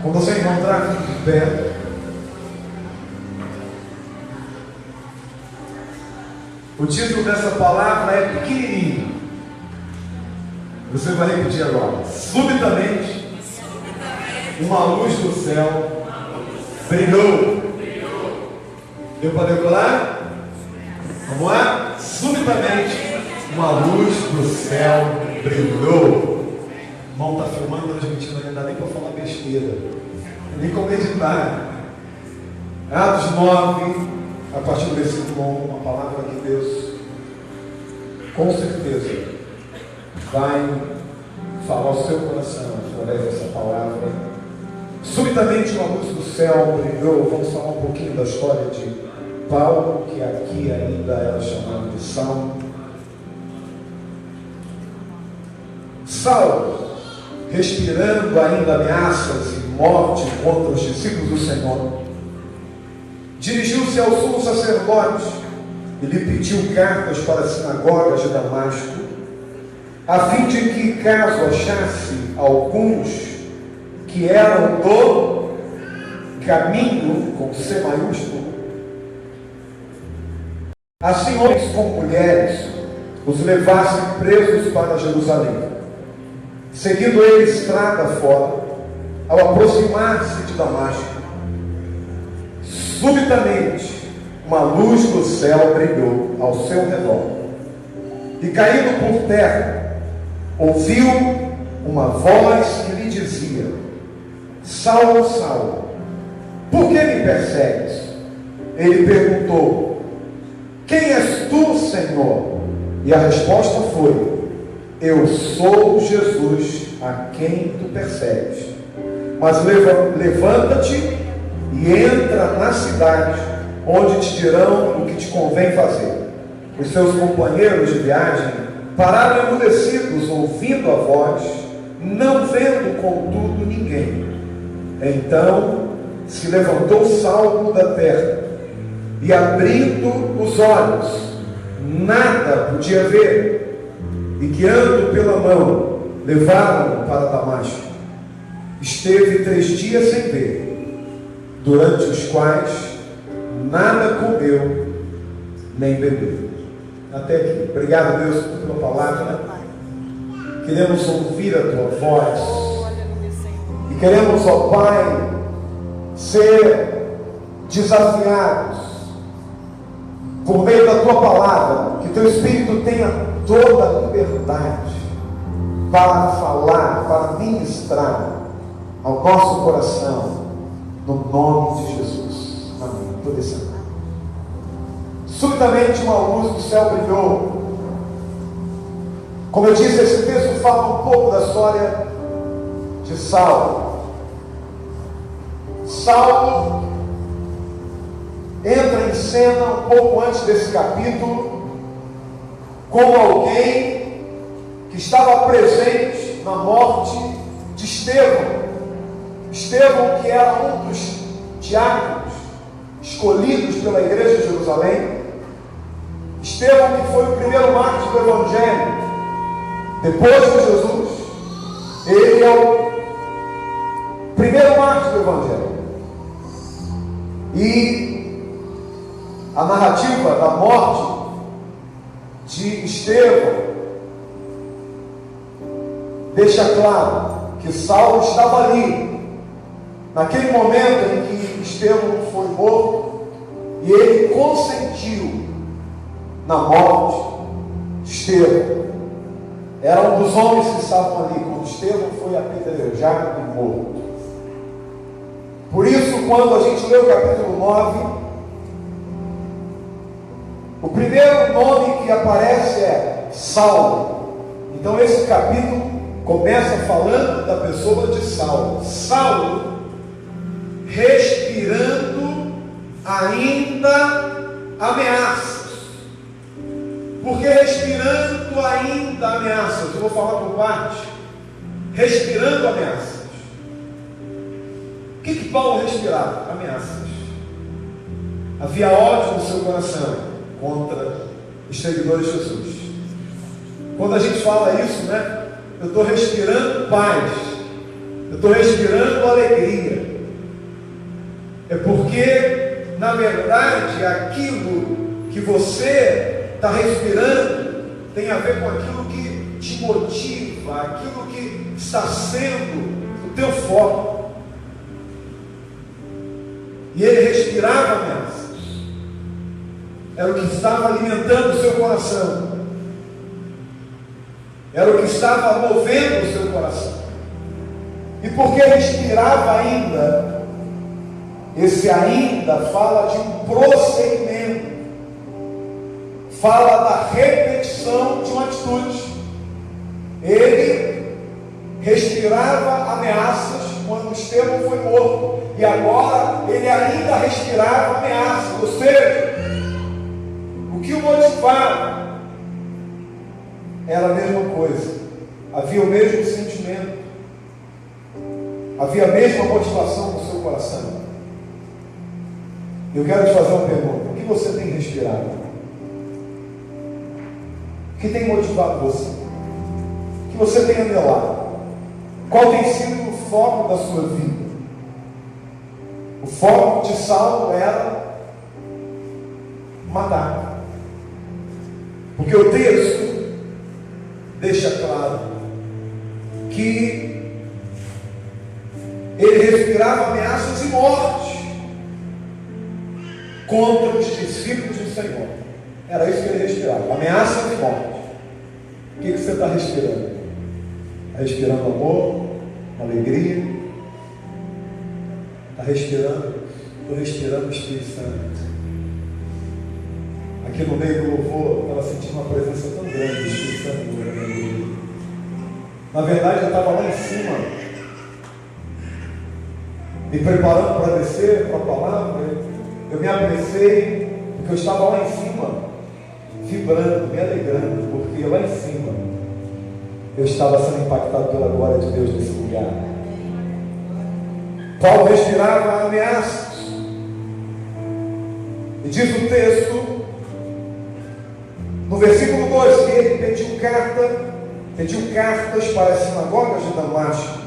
Quando você encontrar, fique de pé. O título dessa palavra é pequenininho. Você vai repetir agora. Subitamente, uma luz do céu brilhou. Deu para decorar? Vamos lá? Subitamente, uma luz do céu brilhou. O irmão está filmando, transmitindo, não dá nem para falar besteira, nem como editar. Atos 9, a partir do versículo 1, uma palavra que Deus, com certeza, vai falar ao seu coração através dessa palavra. Subitamente uma luz do céu brilhou. Vamos falar um pouquinho da história de Paulo, que aqui ainda era chamado de Saulo. Saulo, respirando ainda ameaças e morte contra os discípulos do Senhor, dirigiu-se ao sumo sacerdote e lhe pediu cartas para as sinagogas de Damasco, a fim de que, caso achasse alguns que eram do caminho, com C maiúsculo, assim homens como mulheres, os levassem presos para Jerusalém. Seguindo ele estrada fora, ao aproximar-se de Damasco, subitamente uma luz do céu brilhou ao seu redor, e caindo por terra, ouviu uma voz que lhe dizia: Saulo, Saulo, por que me persegues? Ele perguntou: quem és tu, Senhor? E a resposta foi: eu sou Jesus a quem tu persegues. Mas levanta-te e entra na cidade, onde te dirão o que te convém fazer. Os seus companheiros de viagem pararam emudecidos, ouvindo a voz, não vendo contudo ninguém. Então se levantou Saulo da terra, e abrindo os olhos, nada podia ver, e guiando pela mão, levaram-no para Damasco. Esteve 3 dias sem ver, durante os quais nada comeu nem bebeu. Até aqui. Obrigado, Deus, pela palavra. Queremos ouvir a tua voz, e queremos, ó Pai, ser desafiados por meio da tua palavra, que teu Espírito tenha toda a liberdade para falar, para ministrar ao nosso coração, no nome de Jesus. Amém. Estou descendo. Subitamente uma luz do céu brilhou. Como eu disse, esse texto fala um pouco da história de Saulo. Saulo entra em cena um pouco antes desse capítulo como alguém que estava presente na morte de Estevão. Estevão, que era um dos diáconos escolhidos pela igreja de Jerusalém. Estevão, que foi o primeiro mártir do Evangelho depois de Jesus. Ele é o primeiro mártir do Evangelho. E a narrativa da morte de Estevão deixa claro que Saulo estava ali, naquele momento em que Estevão foi morto, e ele consentiu na morte de Estevão. Era um dos homens que estavam ali quando Estevão foi apedrejado e morto. Por isso, quando a gente lê o capítulo 9, o primeiro nome que aparece é Saulo. Então esse capítulo começa falando da pessoa de Saulo. Saulo respirando ainda ameaças. Por que respirando ainda ameaças? Eu vou falar por parte. Respirando ameaças. O que Paulo respirava? Ameaças. Havia ódio no seu coração contra os seguidores de Jesus. Quando a gente fala isso, né? Eu estou respirando paz. Eu eu estou respirando alegria. É porque, na verdade, aquilo que você está respirando tem a ver com aquilo que te motiva, aquilo que está sendo o teu foco. E ele respirava ameaças. Era o que estava alimentando o seu coração. Era o que estava movendo o seu coração. E porque respirava ainda, esse ainda fala de um prosseguimento. Fala da repetição de uma atitude. Ele respirava ameaças quando Estevão foi morto. E agora ele ainda respirava ameaças. Ou seja, o que o motivava era a mesma coisa. Havia o mesmo sentimento. Havia a mesma motivação no seu coração. Eu quero te fazer uma pergunta. O que você tem respirado? O que tem motivado você? O que você tem anelado? Qual tem sido o foco da sua vida? O foco de Saulo era matar. Porque o texto deixa claro que ele respirava ameaças e morte contra os discípulos do Senhor. Era isso que ele respirava, ameaças e morte. O que você está respirando? Está respirando amor, alegria? Está respirando? Estou respirando o Espírito Santo. Aqui no meio do louvor, estava sentindo uma presença tão grande do Espírito Santo. Na verdade, eu estava lá em cima, me preparando para descer para a palavra. Eu me apressei, porque eu estava lá em cima, vibrando, me alegrando, porque lá em cima eu estava sendo impactado pela glória de Deus nesse lugar. Paulo respirava ameaças. E diz o texto, no versículo 2, que ele pediu cartas para as sinagogas de Damasco,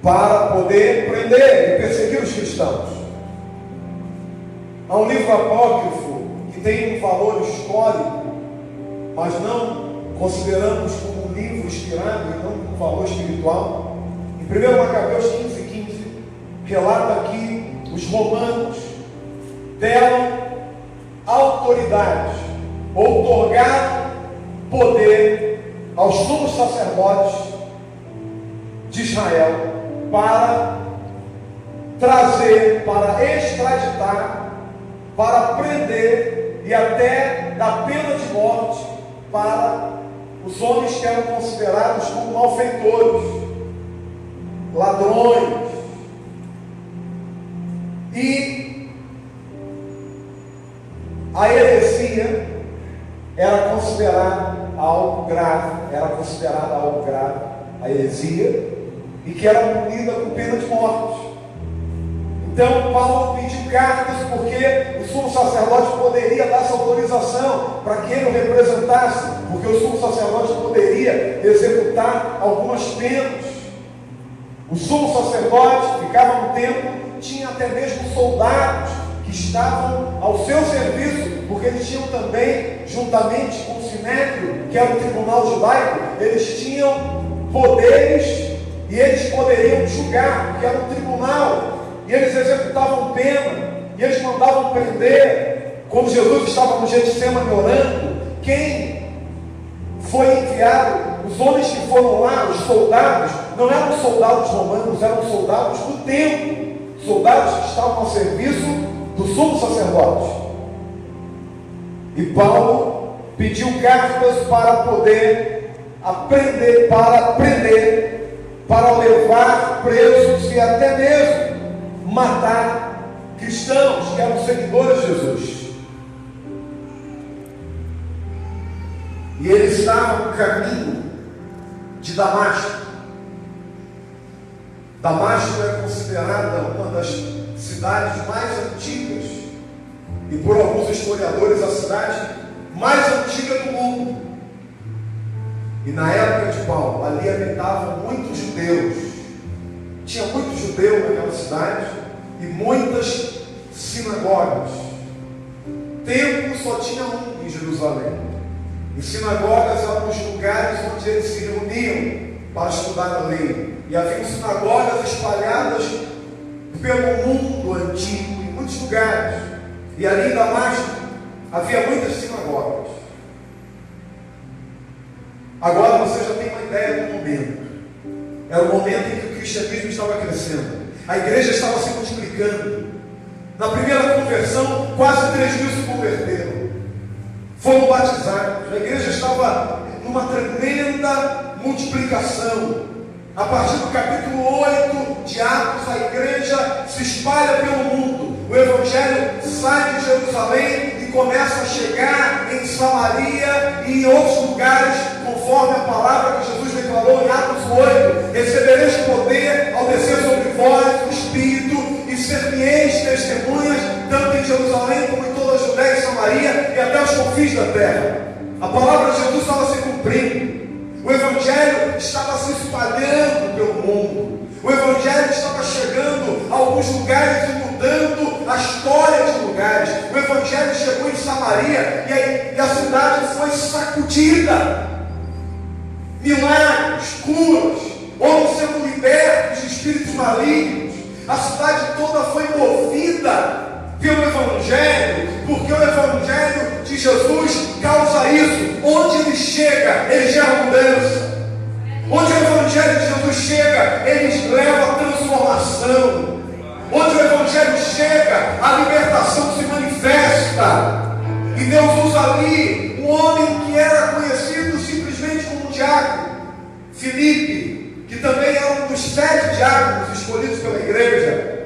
para poder prender e perseguir os cristãos. Há um livro apócrifo que tem um valor histórico, mas não consideramos como um livro inspirado e não como um valor espiritual. Em 1 Macabeus 15:15, relata que os romanos deram autoridade, outorgaram poder aos sumos sacerdotes de Israel para trazer, para extraditar, para prender e até dar pena de morte para os homens que eram considerados como malfeitores, ladrões. E a heresia era considerada algo grave, a heresia, e que era punida com pena de morte. Então Paulo pediu cartas porque o sumo sacerdote poderia dar essa autorização para que ele o representasse, porque o sumo sacerdote poderia executar algumas penas. O sumo sacerdote ficava no templo, tinha até mesmo soldados que estavam ao seu serviço, porque eles tinham também, juntamente com o Sinédrio, que era o tribunal judaico, eles tinham poderes e eles poderiam julgar, porque era um tribunal, e eles executavam pena, e eles mandavam prender. Quando Jesus estava no Getsemane orando, quem foi enviado? Os homens que foram lá, os soldados, não eram soldados romanos, eram soldados do templo, soldados que estavam ao serviço do sumo sacerdote. E Paulo pediu cartas para poder aprender, para levar presos e até mesmo matar cristãos que eram seguidores de Jesus. E ele estava no caminho de Damasco. Damasco é considerada uma das cidades mais antigas, e por alguns historiadores a cidade mais antiga do mundo. E na época de Paulo, ali habitavam muitos judeus judeu naquela cidade e muitas sinagogas. Templo só tinha um em Jerusalém. E sinagogas eram os lugares onde eles se reuniam para estudar a lei. E havia sinagogas espalhadas pelo mundo antigo, em muitos lugares. E ali em Damasco havia muitas sinagogas. Agora você já tem uma ideia do momento. Era o momento em que o cristianismo estava crescendo. A igreja estava se multiplicando. Na primeira conversão, quase 3.000 se converteram. Foram batizados. A igreja estava numa tremenda multiplicação. A partir do capítulo 8 de Atos, a igreja se espalha pelo mundo. O evangelho sai de Jerusalém e começa a chegar em Samaria e em outros lugares, conforme a palavra que Jesus declarou em Atos 8: recebereis poder ao descer sobre vós o Espírito, e ser-me-eis testemunhas, tanto em Jerusalém como em toda a Judéia e Samaria e até os confins da terra. A palavra de Jesus estava se cumprindo. O evangelho estava se espalhando pelo mundo. O evangelho estava chegando a alguns lugares e mudando a história de lugares. O evangelho chegou em Samaria e a cidade foi sacudida. Milagres, curas, homens sendo libertos de espíritos malignos. A cidade toda foi movida pelo evangelho, porque o evangelho de Jesus causa isso. Onde ele chega, ele gera mudança. Onde o evangelho de Jesus chega, ele leva a transformação. Onde o evangelho chega, a libertação se manifesta. E Deus usa ali um homem que era conhecido simplesmente como um diácono, Filipe, que também era um dos 7 diáconos escolhidos pela igreja.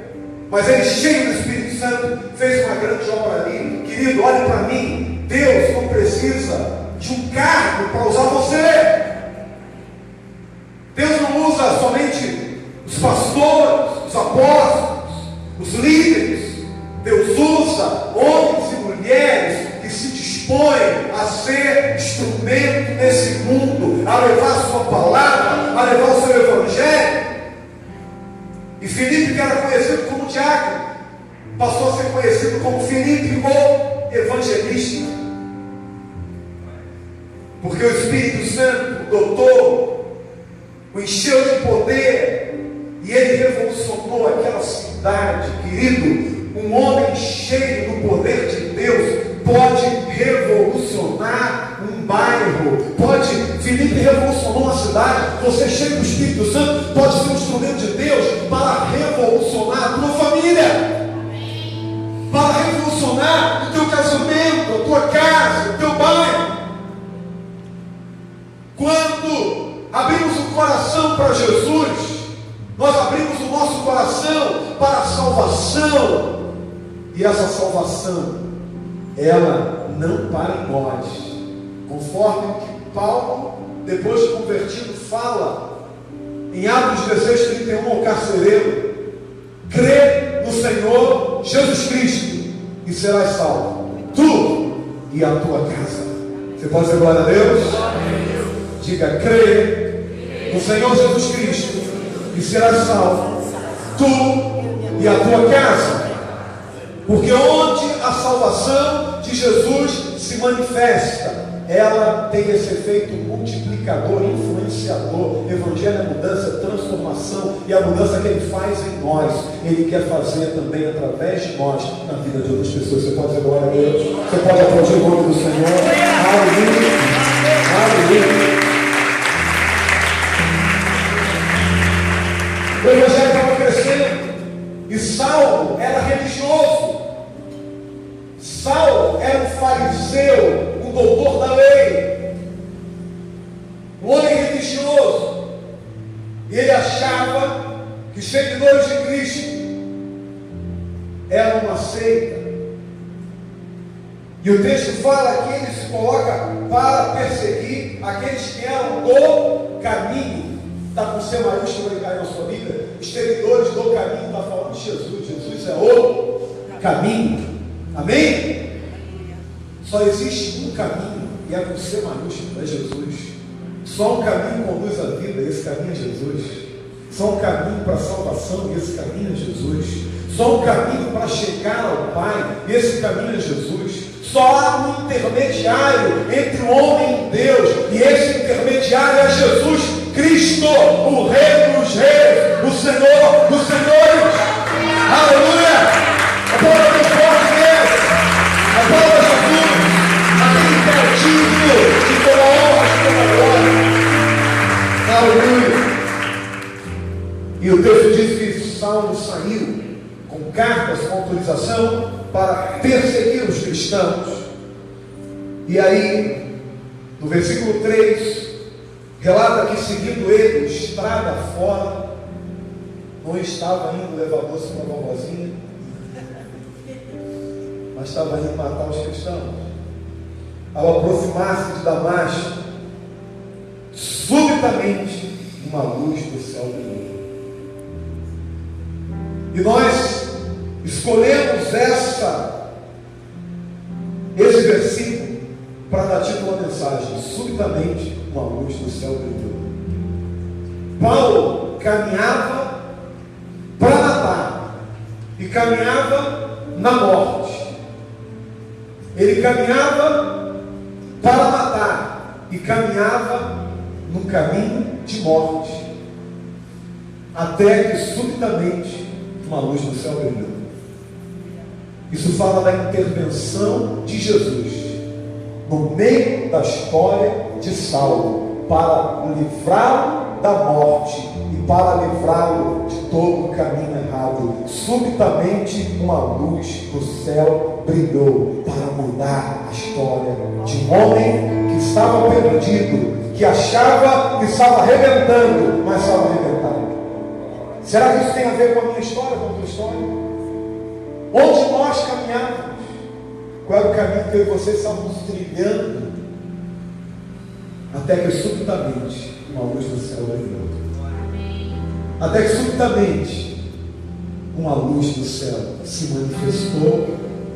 Mas ele, cheio do Espírito Santo, fez uma grande obra ali. Querido, olhe para mim. Deus não precisa de um cargo para usar você. Deus não usa somente os pastores, os apóstolos, os líderes. Deus usa homens e mulheres que se dispõem a ser instrumento nesse mundo, a levar a sua palavra, a levar o seu evangelho. E Filipe, que era conhecido como diácono, passou a ser conhecido como Filipe, o evangelista. Porque o Espírito Santo o dotou, o encheu de poder, e ele revolucionou aquela cidade. Querido, um homem cheio do poder de Deus pode revolucionar um bairro. Filipe revolucionou uma cidade. Você, cheio do Espírito Santo, pode ser um instrumento de Deus para revolucionar a tua família, para revolucionar o teu casamento, a tua casa, o teu bairro. Quando abrimos o coração para Jesus, nós abrimos o nosso coração para a salvação. E essa salvação, ela não para em nós. Conforme o que Paulo, depois de convertido, fala em Atos 16:31 ao carcereiro: crê no Senhor Jesus Cristo e serás salvo, tu e a tua casa. Você pode dizer glória a Deus? Diga: crê no Senhor Jesus Cristo e serás salvo, tu e a tua casa. Porque onde a salvação de Jesus se manifesta, ela tem esse efeito multiplicador, influenciador. Evangelho é mudança, transformação, e a mudança que ele faz em nós, ele quer fazer também através de nós na vida de outras pessoas. Você pode dizer glória a Deus? Você pode aplaudir o nome do Senhor? Aleluia! Aleluia! O evangelho estava crescendo, e Saulo era religioso. Saulo era um fariseu, um doutor da lei, um homem religioso, e ele achava que os seguidores de Cristo eram uma seita. E o texto fala que ele se coloca para perseguir aqueles que eram do caminho. Está com C maiúsculo aí na sua Bíblia. Os seguidores do caminho, está falando de Jesus. Jesus é o caminho. Amém? Só existe um caminho, e é com C maiúsculo, é Jesus. Só um caminho conduz à vida, e esse caminho é Jesus. Só um caminho para a salvação, e esse caminho é Jesus. Só um caminho para chegar ao Pai, e esse caminho é Jesus. Só há um intermediário entre o homem e Deus, e esse intermediário é Jesus Cristo, o Rei dos Reis, o Senhor dos Senhores. Aleluia! A palavra do forte Deus, a palavra de Jesus, aquele que é digno de toda honra, de toda glória. Aleluia! E o texto diz que Saulo saiu com cartas com autorização para perseguir os cristãos. E aí, no versículo 3, relata que seguindo ele, estrada fora, não estava indo levar doce para uma vovozinha, mas estava indo matar os cristãos. Ao aproximar-se de Damasco, subitamente uma luz do céu brilhou. E nós escolhemos esse versículo para dar título à mensagem. Subitamente uma luz do céu brilhou. Paulo caminhava para matar e caminhava na morte. Ele caminhava para matar e caminhava no caminho de morte, até que subitamente uma luz do céu brilhou. Isso fala da intervenção de Jesus no meio da história de Saulo, para livrá-lo da morte e para livrá-lo de todo o caminho errado. Subitamente uma luz do céu brilhou para mudar a história de um homem que estava perdido, que achava que estava arrebentando, mas estava arrebentado. Será que isso tem a ver com a minha história, com a tua história? Onde nós caminhávamos? Qual era o caminho que eu e você estávamos trilhando? Até que subitamente uma luz do céu brilhou. Até que subitamente uma luz do céu se manifestou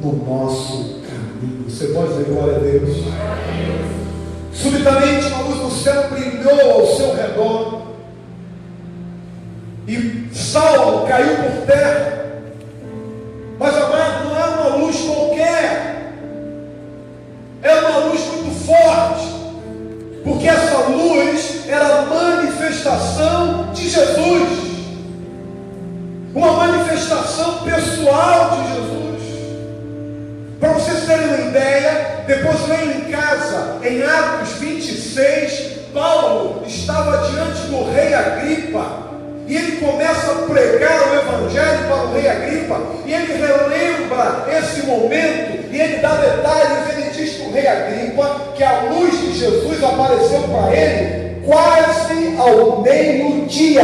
no nosso caminho. Você pode dizer glória a Deus? Subitamente uma luz do céu brilhou ao seu redor. E Saulo caiu por terra. Mas, amado, não é uma luz qualquer. É uma luz muito forte. Porque essa luz era a manifestação de Jesus. Uma manifestação pessoal de Jesus. Para vocês terem uma ideia, depois leiam em casa, em Atos 26, Paulo estava diante do rei Agripa. E ele começa a pregar o Evangelho para o rei Agripa, e ele relembra esse momento, e ele dá detalhes. Ele diz para o rei Agripa que a luz de Jesus apareceu para ele quase ao meio-dia.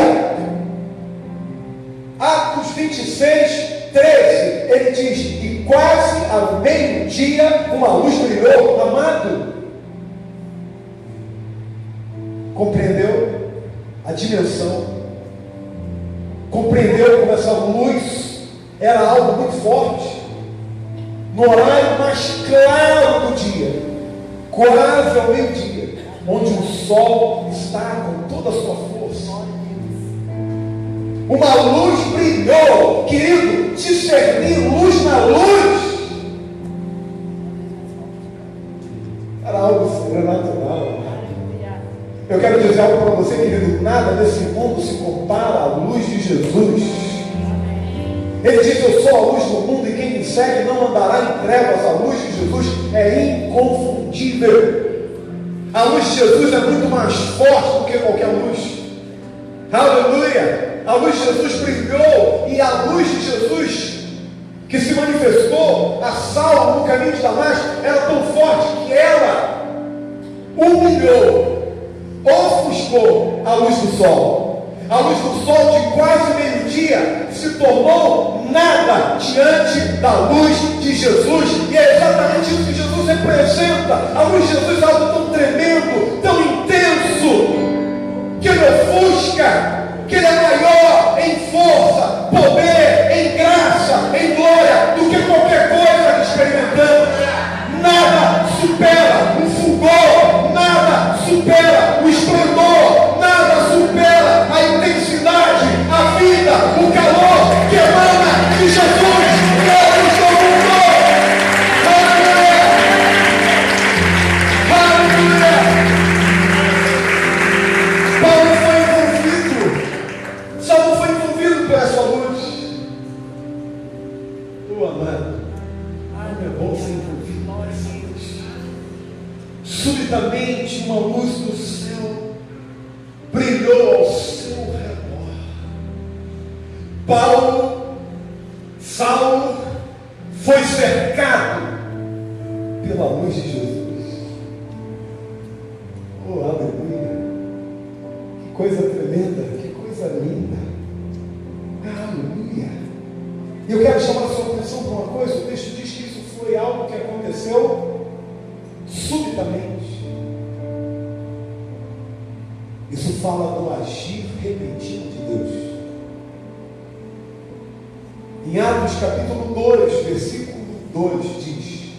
Atos 26, 13, ele diz que quase ao meio-dia uma luz brilhou. Amado, compreendeu a dimensão? Compreendeu como essa luz era algo muito forte? No horário mais claro do dia, quase ao meio-dia, onde o sol está com toda a sua força, uma luz brilhou. Querido, discernir luz na luz era algo sobrenatural. Eu quero dizer algo para você, querido. Nada nesse mundo se compara à luz de Jesus. Ele diz: eu sou a luz do mundo, e quem me segue não andará em trevas. A luz de Jesus é inconfundível. A luz de Jesus é muito mais forte do que qualquer luz. Aleluia! A luz de Jesus brilhou, e a luz de Jesus que se manifestou a Saulo no caminho de Damasco era tão forte que ela humilhou, ofuscou a luz do sol. A luz do sol de quase meio-dia se tornou nada diante da luz de Jesus. E é exatamente isso que Jesus representa. A luz de Jesus é algo tão tremendo, tão intenso, que ele ofusca, que ele é maior em força, poder, em graça, em glória, do que qualquer coisa que experimentamos. Nada supera o fulgor, nada supera o esplendor, nada supera a intensidade coisa linda. Aleluia. E eu quero chamar a sua atenção para uma coisa. O texto diz que isso foi algo que aconteceu subitamente. Isso fala do agir repentino de Deus. Em Atos capítulo 2, versículo 2 diz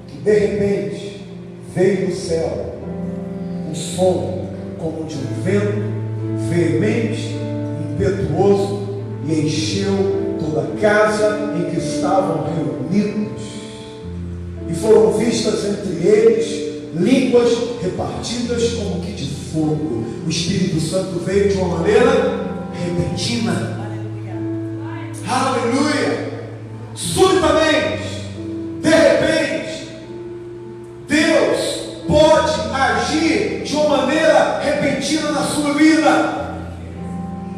que de repente veio do céu um som como de um vento veemente, impetuoso, e encheu toda a casa em que estavam reunidos. E foram vistas entre eles línguas repartidas como que de fogo. O Espírito Santo veio de uma maneira repentina. Aleluia! Subitamente, de repente, Deus pode agir de uma maneira repentina na sua vida.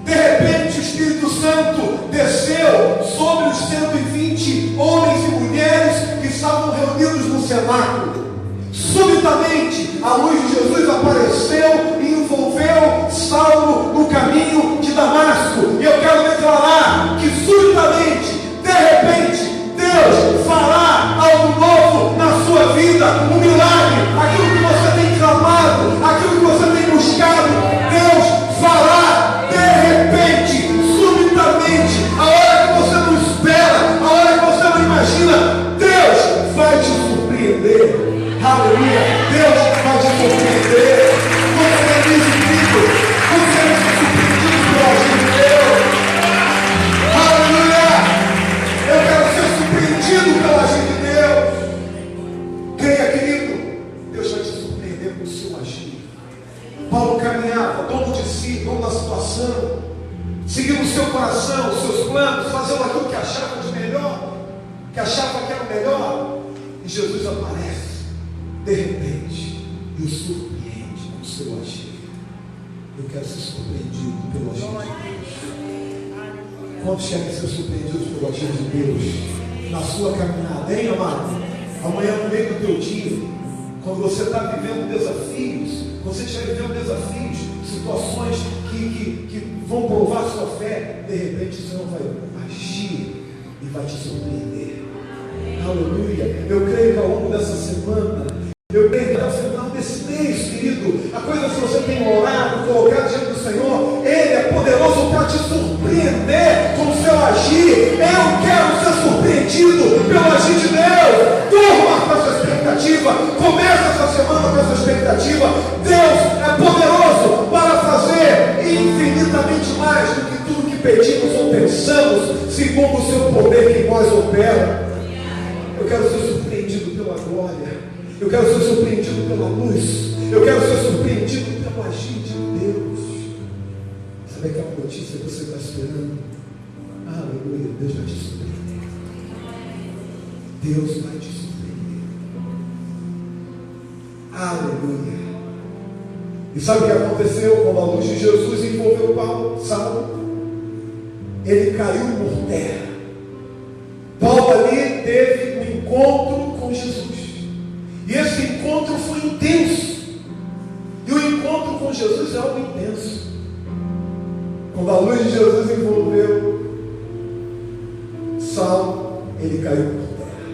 De repente, o Espírito Santo desceu sobre os 120 homens e mulheres que estavam reunidos no cenáculo. Subitamente, a luz de Jesus apareceu e envolveu Saulo no caminho de Damasco. E eu quero declarar que subitamente, de repente, Deus fará algo novo na sua vida, um milagre. Aquilo que você tem clamado, aquilo que você tem buscado, Deus fará de repente, subitamente, a hora que você não espera, a hora que você não imagina. Deus vai te surpreender. Aleluia! Deus vai te surpreender. Você é desistido. Você é surpreendido pelo agir de Deus. Aleluia! Eu quero ser surpreendido pelo agir de Deus. Creia, querido. Deus vai te surpreender com o seu agir. Paulo caminhava, dono de si, dono da situação, seguindo o seu coração, os seus planos, fazendo aquilo que achava de melhor, que achava que era o melhor. E Jesus aparece de repente e o surpreende com o seu agir. Eu quero ser surpreendido pelo agir de Deus. Quantos querem ser surpreendidos pelo agir de Deus na sua caminhada, hein, amado? Amanhã, no meio do teu dia, quando você está vivendo desafios, quando você estiver vivendo desafios, situações que vão provar sua fé, de repente o Senhor vai agir e vai te surpreender. Aleluia. Eu creio que ao longo dessa semana, eu creio que ao final desse mês, querido, a coisa que você tem orado, colocado diante do Senhor, Ele é poderoso para te surpreender com o seu agir. Eu quero ser surpreendido pelo agir de Deus. Durma com essa expectativa. Comece essa semana com essa expectativa. Deus é poderoso para fazer infinitamente mais do que tudo que pedimos ou pensamos, segundo o seu poder que em nós opera. Eu quero ser surpreendido pela glória. Eu quero ser surpreendido pela luz. Eu quero ser surpreendido pelo agir de Deus. Sabe aquela notícia que você está esperando? Aleluia, Deus vai te surpreender. Deus vai te surpreender. Aleluia. E sabe o que aconteceu quando a luz de Jesus envolveu Saulo? Ele caiu por terra. Paulo ali teve um encontro com Jesus. E esse encontro foi intenso. E o encontro com Jesus é algo intenso. Quando a luz de Jesus envolveu Saulo, ele caiu por terra.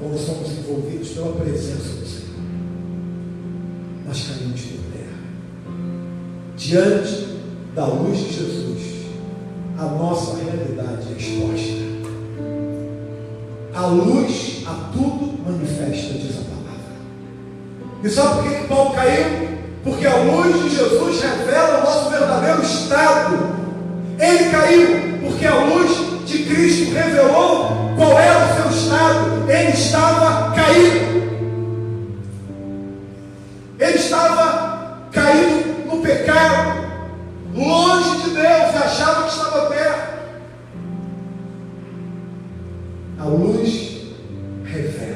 Quando somos envolvidos pela presença do Senhor, nós caímos por terra. Diante da luz de Jesus, a nossa realidade é exposta. A luz a tudo manifesta, diz a palavra. E sabe por que Paulo caiu? Porque a luz de Jesus revela o nosso verdadeiro estado. Ele caiu porque a luz de Cristo revelou qual era o seu estado. Ele estava caído. Ele estava caído no pecado, longe de Deus, e achava que estava perto. A luz revela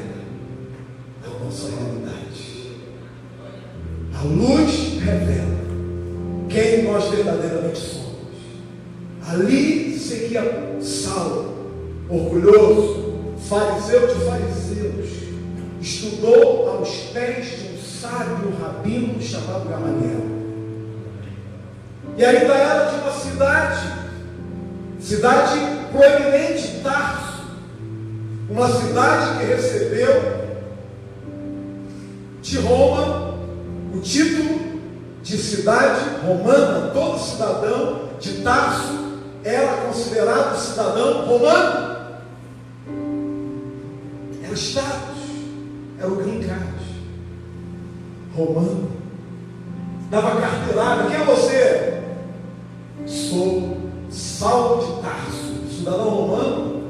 a nossa realidade. A luz revela quem nós verdadeiramente somos. Ali seguia Saulo, orgulhoso, fariseu de fariseus, estudou aos pés de um sábio rabino chamado Gamaliel. e ainda era de uma cidade proeminente, Tarso, uma cidade que recebeu de Roma o título de cidade romana. Todo cidadão de Tarso era considerado cidadão romano. Era status, era o green card romano. Dava carteirada. Quem é você? Sou Saulo de Tarso, cidadão romano.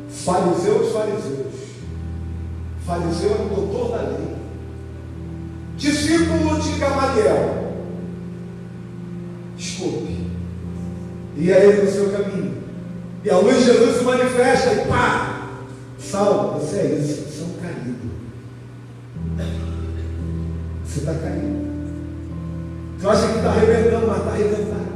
Fariseu dos fariseus. Fariseu era o doutor da lei, discípulo de Gamaliel. Desculpe. E aí no seu caminho, e a luz de Jesus se manifesta e pá! Saulo, você é isso, você é um caído. Você está caído. Você acha que está arrebentando, mas está arrebentado.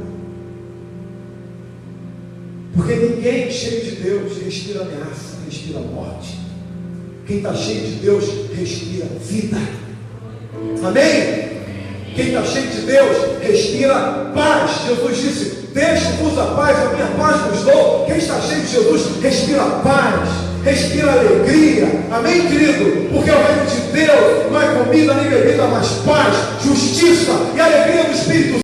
Porque ninguém cheio de Deus respira ameaça, respira morte. Quem está cheio de Deus respira vida. Amém? Quem está cheio de Deus respira paz. Jesus disse: deixo-vos a paz, a minha paz vos dou. Quem está cheio de Jesus respira paz, respira alegria. Amém, querido? Porque o reino de Deus não é comida nem bebida, mas paz, justiça e alegria do Espírito